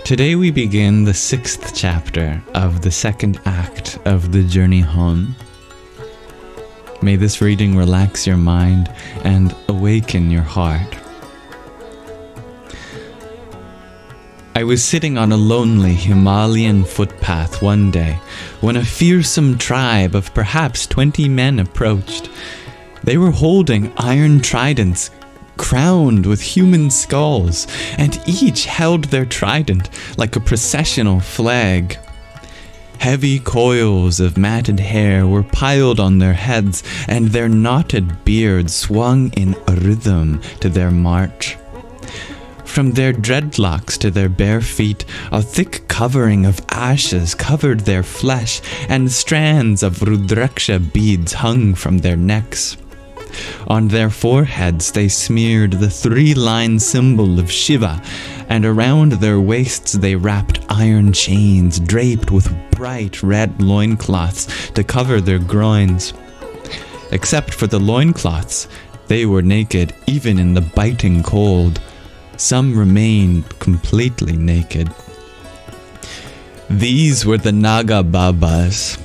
Today we begin the 6th chapter of the 2nd act of the journey home. May this reading relax your mind and awaken your heart. I was sitting on a lonely Himalayan footpath one day when a fearsome tribe of perhaps 20 men approached. They were holding iron tridents crowned with human skulls, and each held their trident like a processional flag. Heavy coils of matted hair were piled on their heads, and their knotted beards swung in rhythm to their march. From their dreadlocks to their bare feet, a thick covering of ashes covered their flesh, and strands of rudraksha beads hung from their necks. On their foreheads they smeared the 3-line symbol of Shiva, and around their waists they wrapped iron chains draped with bright red loincloths to cover their groins. Except for the loincloths, they were naked even in the biting cold. Some remained completely naked. These were the Nagababas,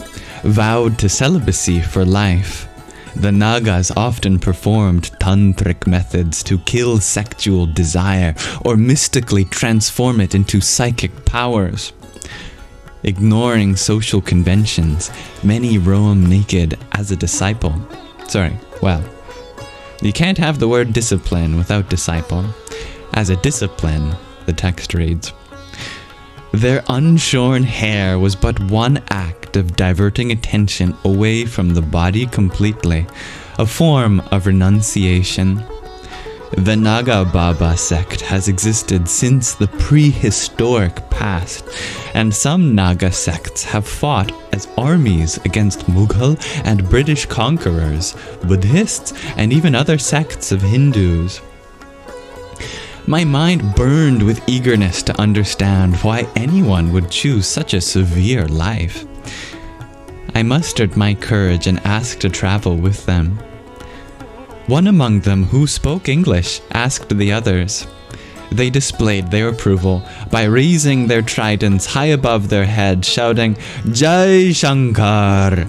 vowed to celibacy for life. The Nagas often performed tantric methods to kill sexual desire or mystically transform it into psychic powers. Ignoring social conventions, many roam naked as a disciple. You can't have the word discipline without disciple. As a discipline, the text reads. Their unshorn hair was but one act of diverting attention away from the body completely, a form of renunciation. The Nagababa sect has existed since the prehistoric past, and some Naga sects have fought as armies against Mughal and British conquerors, Buddhists, and even other sects of Hindus. My mind burned with eagerness to understand why anyone would choose such a severe life. I mustered my courage and asked to travel with them. One among them, who spoke English, asked the others. They displayed their approval by raising their tridents high above their head, shouting, "Jai Shankar!"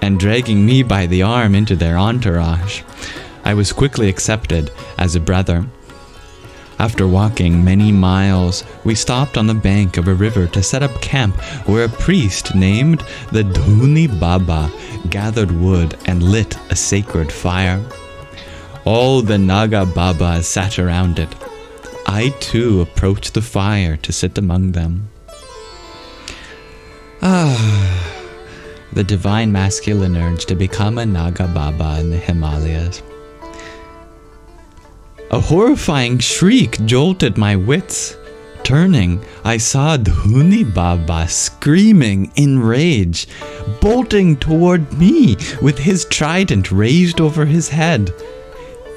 and dragging me by the arm into their entourage. I was quickly accepted as a brother. After walking many miles, we stopped on the bank of a river to set up camp where a priest named the Dhuni Baba gathered wood and lit a sacred fire. All the Naga Babas sat around it. I too approached the fire to sit among them. The divine masculine urge to become a Naga Baba in the Himalayas. A horrifying shriek jolted my wits. Turning, I saw Dhuni Baba screaming in rage, bolting toward me with his trident raised over his head.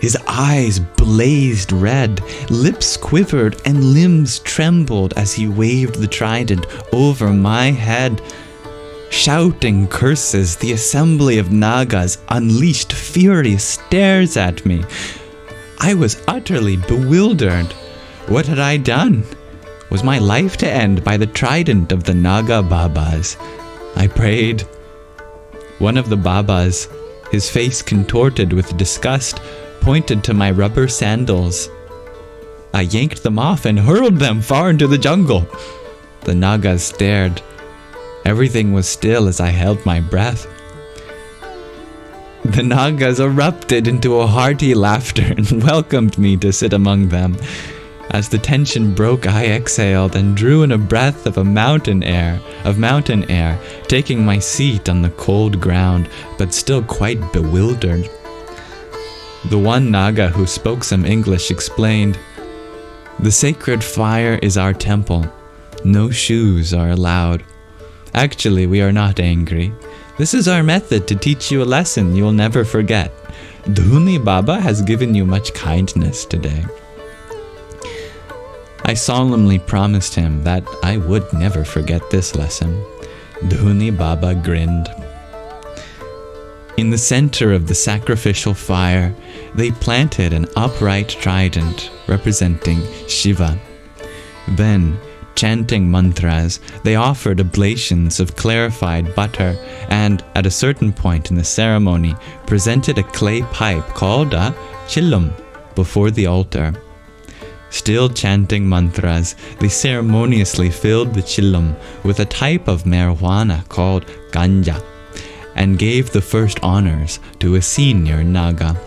His eyes blazed red, lips quivered, and limbs trembled as he waved the trident over my head. Shouting curses, the assembly of Nagas unleashed furious stares at me. I was utterly bewildered. What had I done? Was my life to end by the trident of the Naga Babas? I prayed. One of the Babas, his face contorted with disgust, pointed to my rubber sandals. I yanked them off and hurled them far into the jungle. The Nagas stared. Everything was still as I held my breath. The Nagas erupted into a hearty laughter and welcomed me to sit among them. As the tension broke, I exhaled and drew in a breath of mountain air, taking my seat on the cold ground, but still quite bewildered. The one Naga who spoke some English explained, "The sacred fire is our temple. No shoes are allowed. Actually, we are not angry. This is our method to teach you a lesson you will never forget. Dhuni Baba has given you much kindness today." I solemnly promised him that I would never forget this lesson. Dhuni Baba grinned. In the center of the sacrificial fire, they planted an upright trident representing Shiva. Then, chanting mantras, they offered oblations of clarified butter and, at a certain point in the ceremony, presented a clay pipe called a chillum before the altar. Still chanting mantras, they ceremoniously filled the chillum with a type of marijuana called ganja and gave the first honors to a senior Naga.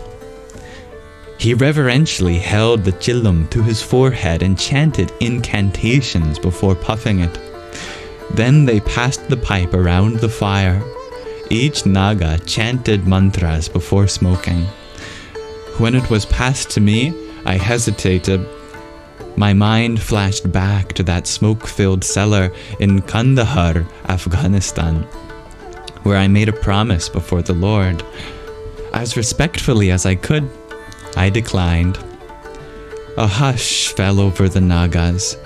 He reverentially held the chillum to his forehead and chanted incantations before puffing it. Then they passed the pipe around the fire. Each Naga chanted mantras before smoking. When it was passed to me, I hesitated. My mind flashed back to that smoke-filled cellar in Kandahar, Afghanistan, where I made a promise before the Lord. As respectfully as I could, I declined. A hush fell over the Nagas.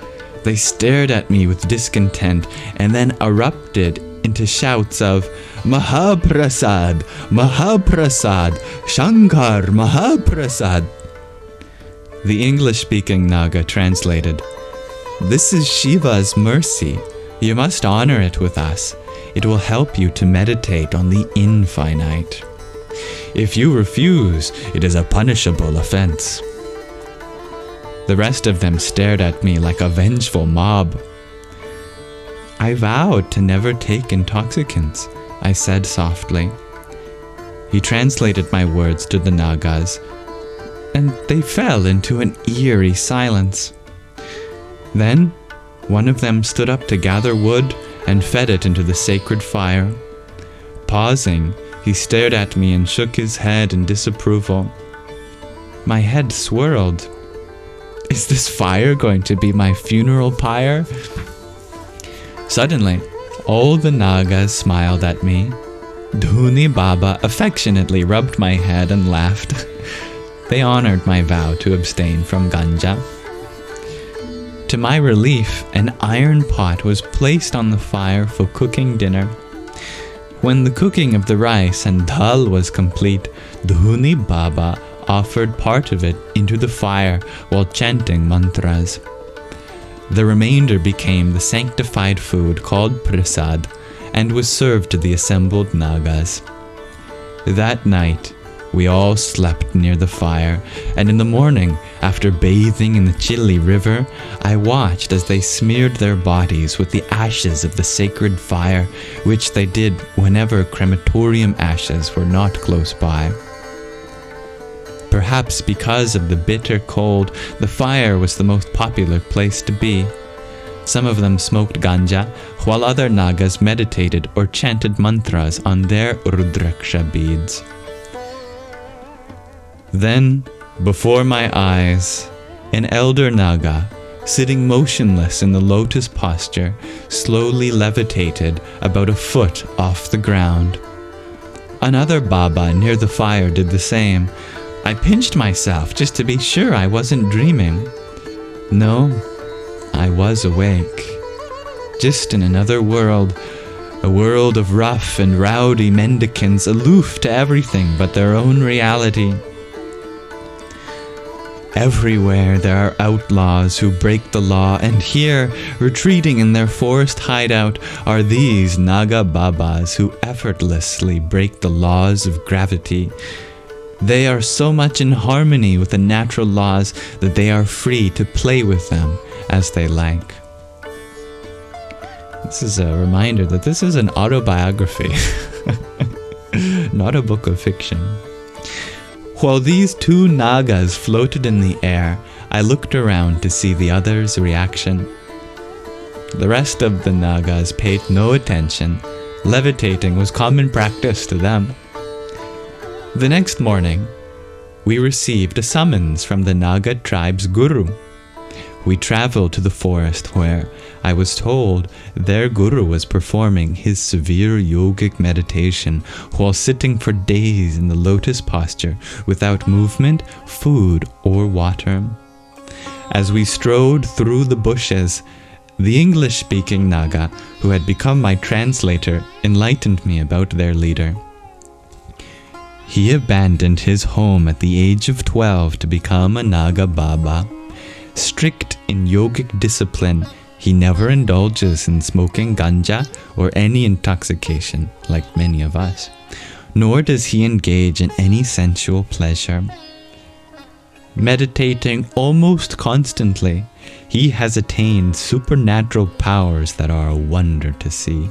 They stared at me with discontent and then erupted into shouts of Mahaprasad, Mahaprasad, Shankar, Mahaprasad. The English-speaking Naga translated, "This is Shiva's mercy. You must honor it with us. It will help you to meditate on the infinite. If you refuse, it is a punishable offense." The rest of them stared at me like a vengeful mob. "I vowed to never take intoxicants," I said softly. He translated my words to the Nagas, and they fell into an eerie silence. Then, one of them stood up to gather wood and fed it into the sacred fire. Pausing, he stared at me and shook his head in disapproval. My head swirled. Is this fire going to be my funeral pyre? Suddenly, all the Nagas smiled at me. Dhuni Baba affectionately rubbed my head and laughed. They honored my vow to abstain from ganja. To my relief, an iron pot was placed on the fire for cooking dinner. When the cooking of the rice and dal was complete, Dhuni Baba offered part of it into the fire while chanting mantras. The remainder became the sanctified food called prasad and was served to the assembled Nagas. That night, we all slept near the fire, and in the morning, after bathing in the chilly river, I watched as they smeared their bodies with the ashes of the sacred fire, which they did whenever crematorium ashes were not close by. Perhaps because of the bitter cold, the fire was the most popular place to be. Some of them smoked ganja, while other Nagas meditated or chanted mantras on their Rudraksha beads. Then, before my eyes, an elder Naga, sitting motionless in the lotus posture, slowly levitated about a foot off the ground. Another Baba near the fire did the same. I pinched myself just to be sure I wasn't dreaming. No, I was awake. Just in another world, a world of rough and rowdy mendicants aloof to everything but their own reality. Everywhere there are outlaws who break the law, and here, retreating in their forest hideout, are these Nagababas who effortlessly break the laws of gravity. They are so much in harmony with the natural laws that they are free to play with them as they like. This is a reminder that this is an autobiography, not a book of fiction. While these two Nagas floated in the air, I looked around to see the others' reaction. The rest of the Nagas paid no attention. Levitating was common practice to them. The next morning, we received a summons from the Naga tribe's guru. We traveled to the forest where, I was told, their guru was performing his severe yogic meditation while sitting for days in the lotus posture without movement, food, or water. As we strode through the bushes, the English-speaking Naga, who had become my translator, enlightened me about their leader. He abandoned his home at the age of 12 to become a Naga Baba. strict in yogic discipline, he never indulges in smoking ganja or any intoxication, like many of us, nor does he engage in any sensual pleasure. Meditating almost constantly, he has attained supernatural powers that are a wonder to see.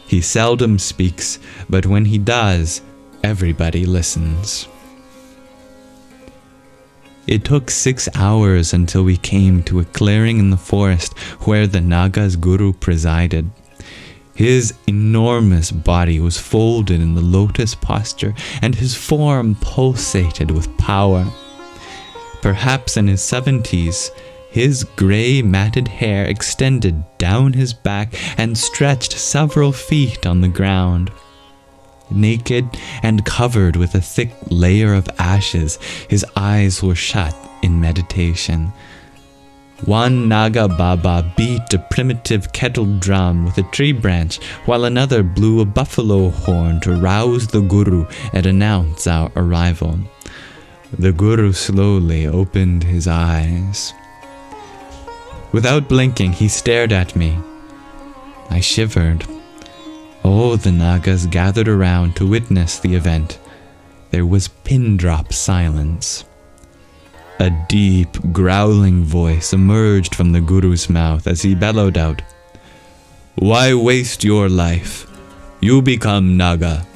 He seldom speaks, but when he does, everybody listens. It took 6 hours until we came to a clearing in the forest where the Naga's guru presided. His enormous body was folded in the lotus posture, and his form pulsated with power. Perhaps in his 70s, his grey matted hair extended down his back and stretched several feet on the ground. Naked and covered with a thick layer of ashes, his eyes were shut in meditation. One Nagababa beat a primitive kettle drum with a tree branch, while another blew a buffalo horn to rouse the guru and announce our arrival. The guru slowly opened his eyes. Without blinking, he stared at me. I shivered. All the Nagas gathered around to witness the event. There was pin-drop silence. A deep, growling voice emerged from the guru's mouth as he bellowed out, "Why waste your life? You become Naga."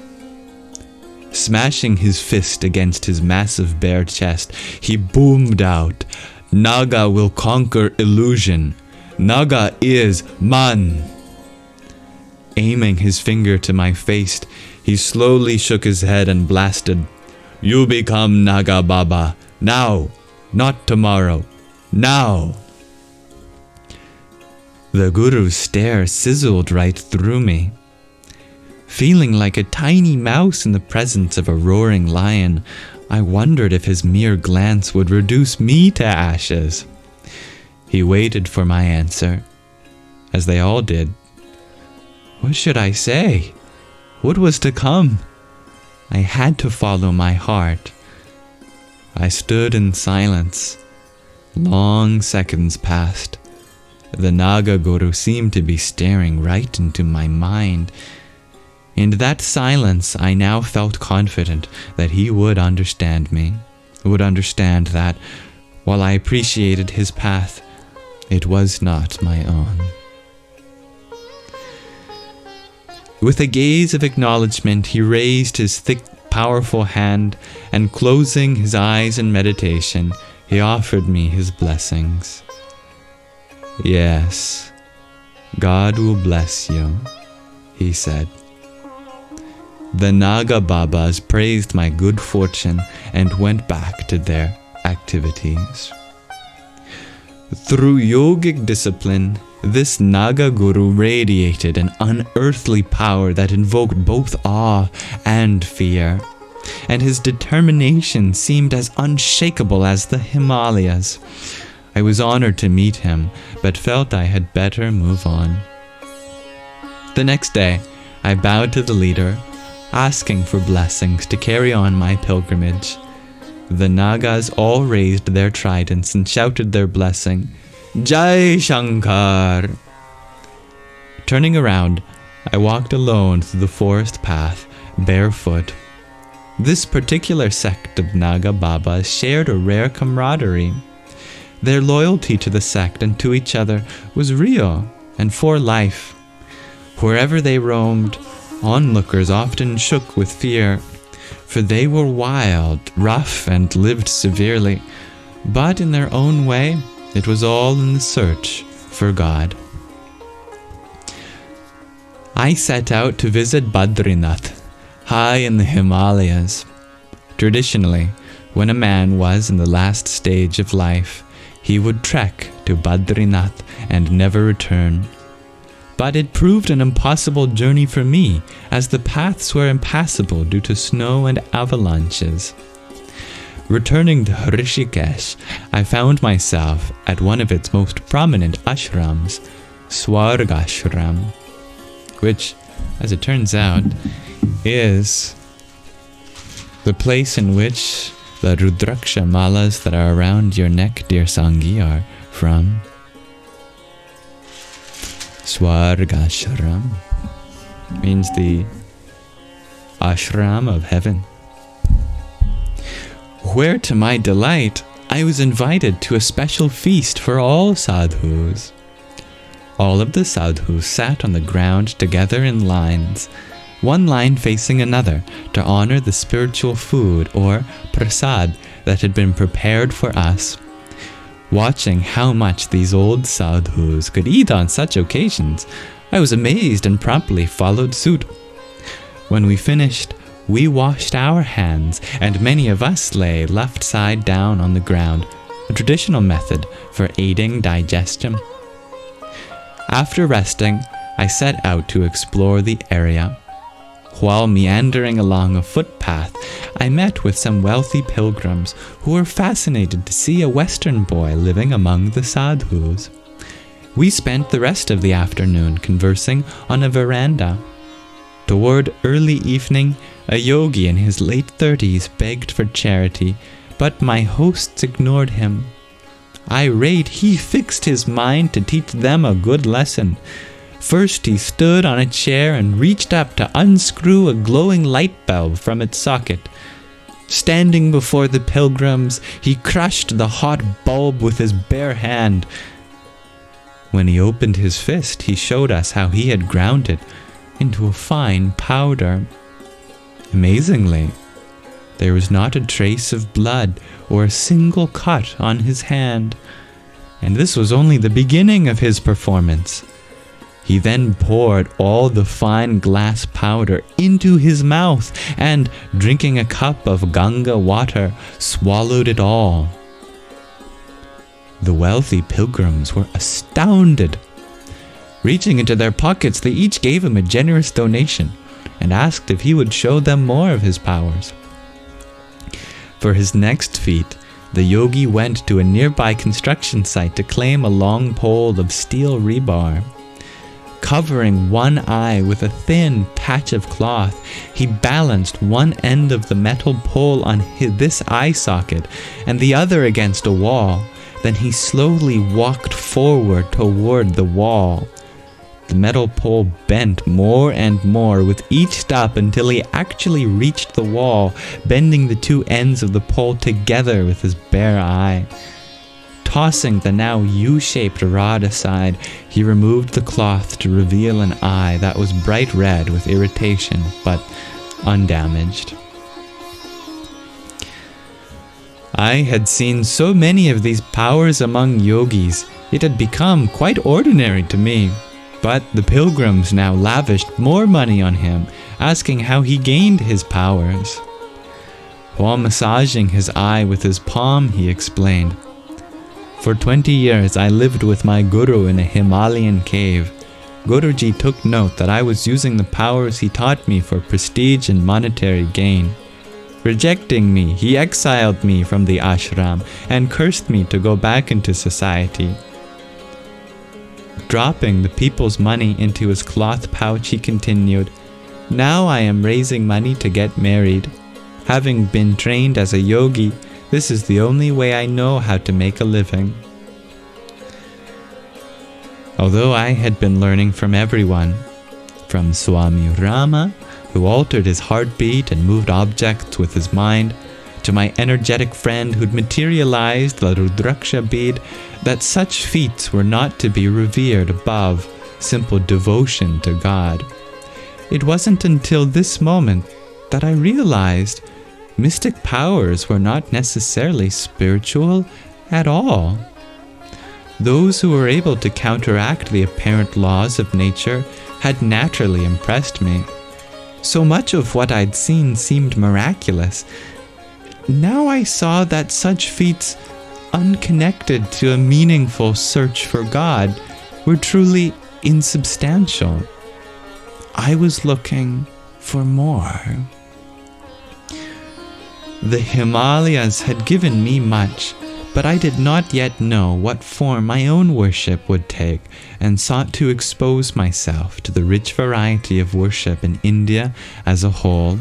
Smashing his fist against his massive bare chest, he boomed out, "Naga will conquer illusion. Naga is Man." Aiming his finger to my face, he slowly shook his head and blasted, "You become Nagababa. Now, not tomorrow. Now." The guru's stare sizzled right through me. Feeling like a tiny mouse in the presence of a roaring lion, I wondered if his mere glance would reduce me to ashes. He waited for my answer, as they all did. What should I say? What was to come? I had to follow my heart. I stood in silence. Long seconds passed. The Naga Guru seemed to be staring right into my mind. In that silence, I now felt confident that he would understand me, would understand that, while I appreciated his path, it was not my own. With a gaze of acknowledgement, he raised his thick, powerful hand, and closing his eyes in meditation, he offered me his blessings. "Yes, God will bless you," he said. The Nagababas praised my good fortune and went back to their activities. Through yogic discipline, this Naga Guru radiated an unearthly power that invoked both awe and fear, and his determination seemed as unshakable as the Himalayas. I was honored to meet him, but felt I had better move on. The next day, I bowed to the leader, asking for blessings to carry on my pilgrimage. The Nagas all raised their tridents and shouted their blessing, "Jai Shankar!" Turning around, I walked alone through the forest path, barefoot. This particular sect of Nagababas shared a rare camaraderie. Their loyalty to the sect and to each other was real and for life. Wherever they roamed, onlookers often shook with fear, for they were wild, rough, and lived severely, but in their own way, it was all in the search for God. I set out to visit Badrinath, high in the Himalayas. Traditionally, when a man was in the last stage of life, he would trek to Badrinath and never return. But it proved an impossible journey for me, as the paths were impassable due to snow and avalanches. Returning to Rishikesh, I found myself at one of its most prominent ashrams, Svargaśram, which, as it turns out, is the place in which The Rudraksha malas that are around your neck, dear Sangi, are from Svargaśram. Means the ashram of heaven. Where, to my delight, I was invited to a special feast for all sadhus. All of the sadhus sat on the ground together in lines, one line facing another, to honor the spiritual food or prasad that had been prepared for us. Watching how much these old sadhus could eat on such occasions, I was amazed and promptly followed suit. When we finished, we washed our hands, and many of us lay left side down on the ground, a traditional method for aiding digestion. After resting, I set out to explore the area. While meandering along a footpath, I met with some wealthy pilgrims who were fascinated to see a Western boy living among the sadhus. We spent the rest of the afternoon conversing on a veranda. Toward early evening, a yogi in his late 30s begged for charity, but my hosts ignored him. Irate, he fixed his mind to teach them a good lesson. First, he stood on a chair and reached up to unscrew a glowing light bulb from its socket. Standing before the pilgrims, he crushed the hot bulb with his bare hand. When he opened his fist, he showed us how he had ground it into a fine powder. Amazingly, there was not a trace of blood or a single cut on his hand, and this was only the beginning of his performance. He then poured all the fine glass powder into his mouth and, drinking a cup of Ganga water, swallowed it all. The wealthy pilgrims were astounded. Reaching into their pockets, they each gave him a generous donation and asked if he would show them more of his powers. For his next feat, the yogi went to a nearby construction site to claim a long pole of steel rebar. Covering one eye with a thin patch of cloth, he balanced one end of the metal pole on this eye socket and the other against a wall. Then he slowly walked forward toward the wall. The metal pole bent more and more with each step until he actually reached the wall, bending the two ends of the pole together with his bare eye. Tossing the now U-shaped rod aside, he removed the cloth to reveal an eye that was bright red with irritation, but undamaged. I had seen so many of these powers among yogis, it had become quite ordinary to me. But the pilgrims now lavished more money on him, asking how he gained his powers. While massaging his eye with his palm, he explained, "For 20 years I lived with my guru in a Himalayan cave. Guruji took note that I was using the powers he taught me for prestige and monetary gain. Rejecting me, he exiled me from the ashram and cursed me to go back into society." Dropping the people's money into his cloth pouch, he continued, "Now I am raising money to get married. Having been trained as a yogi, this is the only way I know how to make a living." Although I had been learning from everyone, from Swami Rama, who altered his heartbeat and moved objects with his mind, to my energetic friend who'd materialized the Rudraksha bead, that such feats were not to be revered above simple devotion to God. It wasn't until this moment that I realized mystic powers were not necessarily spiritual at all. Those who were able to counteract the apparent laws of nature had naturally impressed me. So much of what I'd seen seemed miraculous. Now I saw that such feats, unconnected to a meaningful search for God, were truly insubstantial. I was looking for more. The Himalayas had given me much, but I did not yet know what form my own worship would take, and sought to expose myself to the rich variety of worship in India as a whole.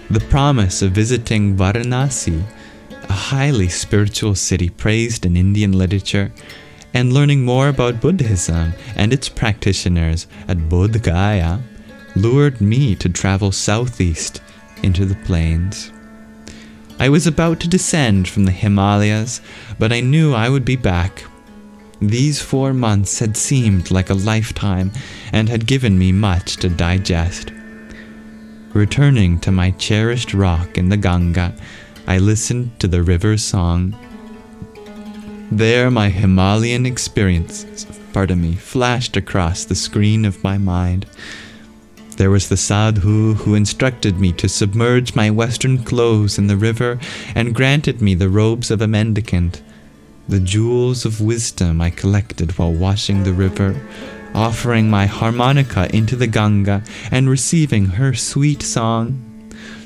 The promise of visiting Varanasi, a highly spiritual city praised in Indian literature, and learning more about Buddhism and its practitioners at Bodh Gaya lured me to travel southeast into the plains. I was about to descend from the Himalayas, but I knew I would be back. These 4 months had seemed like a lifetime and had given me much to digest. Returning to my cherished rock in the Ganga, I listened to the river's song. There my Himalayan experiences, flashed across the screen of my mind. There was the sadhu who instructed me to submerge my western clothes in the river and granted me the robes of a mendicant. The jewels of wisdom I collected while washing the river, offering my harmonica into the Ganga and receiving her sweet song.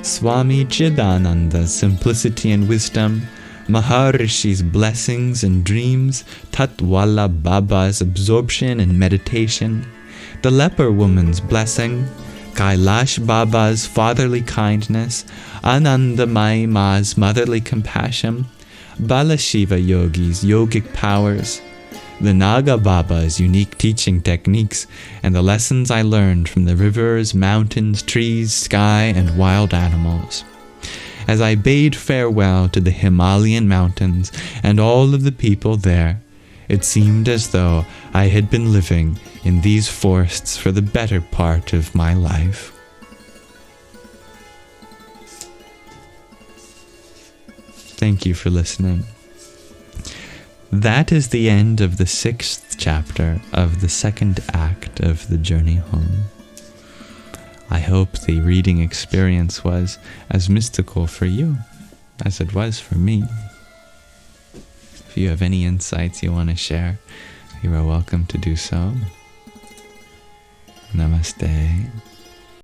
Swami Chidananda's simplicity and wisdom, Maharishi's blessings and dreams, Tatwala Baba's absorption and meditation, the leper woman's blessing, Kailash Baba's fatherly kindness, Anandamayi Ma's motherly compassion, Balashiva Yogi's yogic powers, the Nagababas' unique teaching techniques, and the lessons I learned from the rivers, mountains, trees, sky, and wild animals. As I bade farewell to the Himalayan mountains and all of the people there, it seemed as though I had been living in these forests for the better part of my life. Thank you for listening. That is the end of the 6th chapter of the 2nd act of the journey home. I hope the reading experience was as mystical for you as it was for me. If you have any insights you want to share, you are welcome to do so. Namaste.